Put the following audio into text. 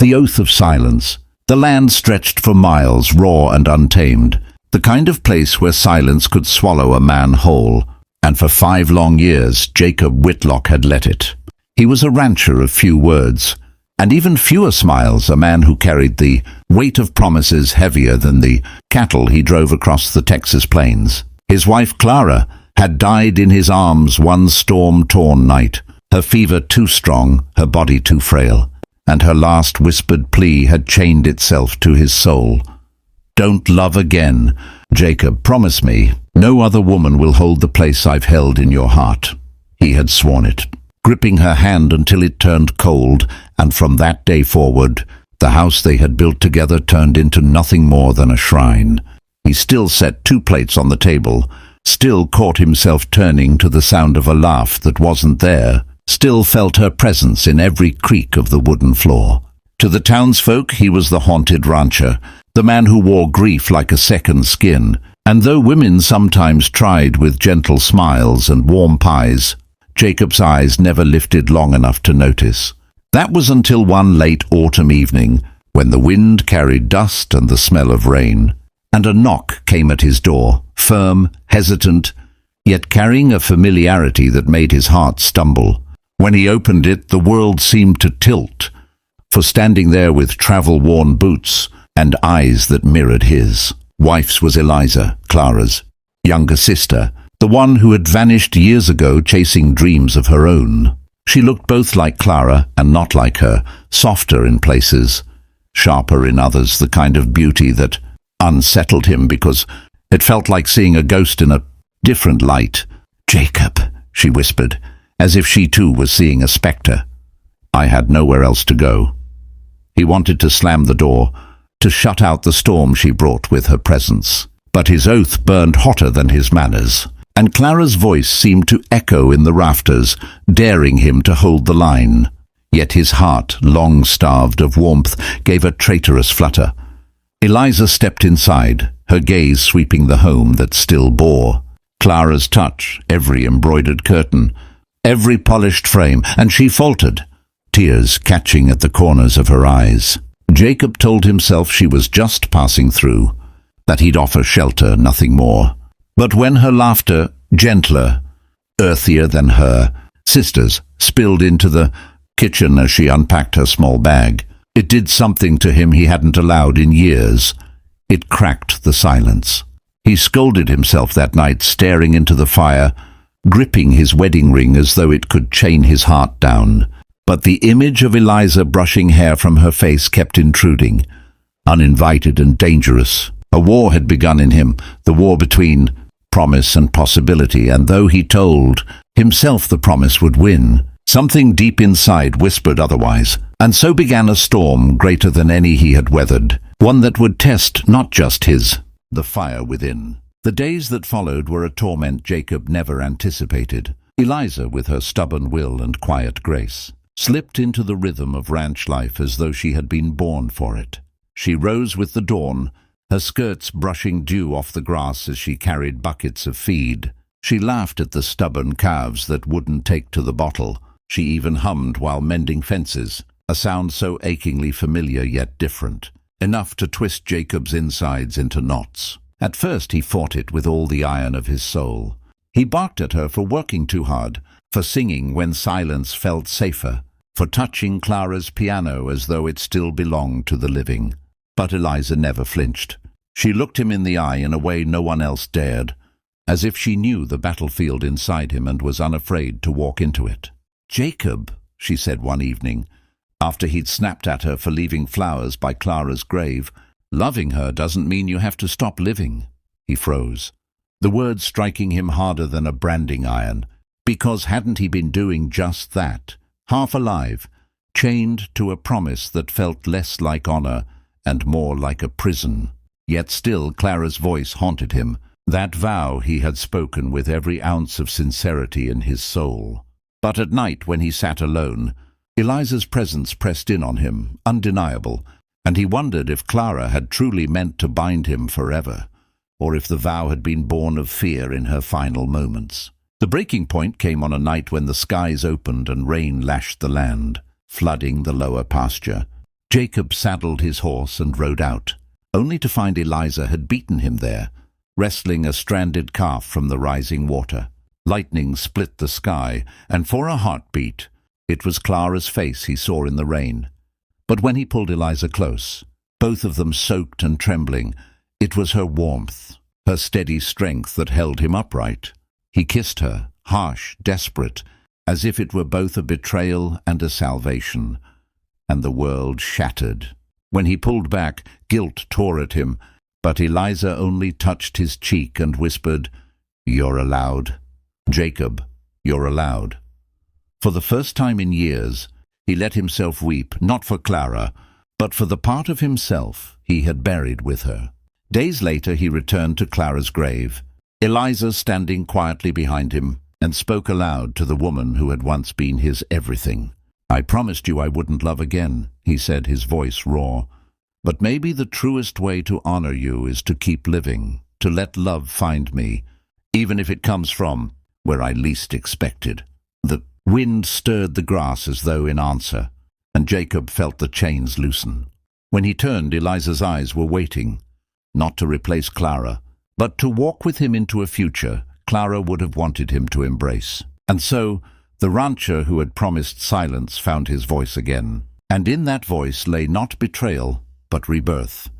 The oath of silence. The land stretched for miles, raw and untamed. The kind of place where silence could swallow a man whole. And for 5 long years, Jacob Whitlock had let it. He was a rancher of few words, and even fewer smiles, a man who carried the weight of promises heavier than the cattle he drove across the Texas plains. His wife Clara had died in his arms one storm-torn night, her fever too strong, her body too frail, and her last whispered plea had chained itself to his soul. "Don't love again, Jacob, promise me. No other woman will hold the place I've held in your heart." He had sworn it, gripping her hand until it turned cold, and from that day forward, the house they had built together turned into nothing more than a shrine. He still set 2 plates on the table, still caught himself turning to the sound of a laugh that wasn't there, still felt her presence in every creak of the wooden floor. To the townsfolk, he was the haunted rancher, the man who wore grief like a second skin, and though women sometimes tried with gentle smiles and warm pies, Jacob's eyes never lifted long enough to notice. That was until one late autumn evening, when the wind carried dust and the smell of rain, and a knock came at his door, firm, hesitant, yet carrying a familiarity that made his heart stumble. When he opened it, the world seemed to tilt, for standing there with travel-worn boots and eyes that mirrored his wife's was Eliza, Clara's younger sister, the one who had vanished years ago chasing dreams of her own. She looked both like Clara and not like her, softer in places, sharper in others, the kind of beauty that unsettled him because it felt like seeing a ghost in a different light. "Jacob," she whispered, as if she too was seeing a spectre. I had nowhere else to go. He wanted to slam the door, to shut out the storm she brought with her presence. But his oath burned hotter than his manners, and Clara's voice seemed to echo in the rafters, daring him to hold the line. Yet his heart, long starved of warmth, gave a traitorous flutter. Eliza stepped inside, her gaze sweeping the home that still bore. Clara's touch, every embroidered curtain, every polished frame, and she faltered, tears catching at the corners of her eyes. Jacob told himself she was just passing through, that he'd offer shelter, nothing more. But when her laughter, gentler, earthier than her sister's, spilled into the kitchen as she unpacked her small bag, it did something to him he hadn't allowed in years. It cracked the silence. He scolded himself that night, staring into the fire, gripping his wedding ring as though it could chain his heart down. But the image of Eliza brushing hair from her face kept intruding, uninvited and dangerous. A war had begun in him, the war between promise and possibility, and though he told himself the promise would win, something deep inside whispered otherwise. And so began a storm greater than any he had weathered, one that would test not just the fire within. The days that followed were a torment Jacob never anticipated. Eliza, with her stubborn will and quiet grace, slipped into the rhythm of ranch life as though she had been born for it. She rose with the dawn, her skirts brushing dew off the grass as she carried buckets of feed. She laughed at the stubborn calves that wouldn't take to the bottle. She even hummed while mending fences, a sound so achingly familiar yet different, enough to twist Jacob's insides into knots. At first he fought it with all the iron of his soul. He barked at her for working too hard, for singing when silence felt safer, for touching Clara's piano as though it still belonged to the living. But Eliza never flinched. She looked him in the eye in a way no one else dared, as if she knew the battlefield inside him and was unafraid to walk into it. "Jacob," she said one evening, after he'd snapped at her for leaving flowers by Clara's grave, "loving her doesn't mean you have to stop living." He froze, the words striking him harder than a branding iron, because hadn't he been doing just that, half alive, chained to a promise that felt less like honor and more like a prison? Yet still Clara's voice haunted him, that vow he had spoken with every ounce of sincerity in his soul. But at night, when he sat alone, Eliza's presence pressed in on him, undeniable, and he wondered if Clara had truly meant to bind him forever, or if the vow had been born of fear in her final moments. The breaking point came on a night when the skies opened and rain lashed the land, flooding the lower pasture. Jacob saddled his horse and rode out, only to find Eliza had beaten him there, wrestling a stranded calf from the rising water. Lightning split the sky, and for a heartbeat, it was Clara's face he saw in the rain. But when he pulled Eliza close, both of them soaked and trembling, it was her warmth, her steady strength that held him upright. He kissed her, harsh, desperate, as if it were both a betrayal and a salvation, and the world shattered. When he pulled back, guilt tore at him, but Eliza only touched his cheek and whispered, "You're allowed. Jacob, you're allowed." For the first time in years, he let himself weep, not for Clara, but for the part of himself he had buried with her. Days later he returned to Clara's grave, Eliza standing quietly behind him, and spoke aloud to the woman who had once been his everything. "I promised you I wouldn't love again," he said, his voice raw. "But maybe the truest way to honor you is to keep living, to let love find me, even if it comes from where I least expected." The wind stirred the grass as though in answer, and Jacob felt the chains loosen. When he turned, Eliza's eyes were waiting, not to replace Clara, but to walk with him into a future Clara would have wanted him to embrace. And so, the rancher who had promised silence found his voice again, and in that voice lay not betrayal, but rebirth.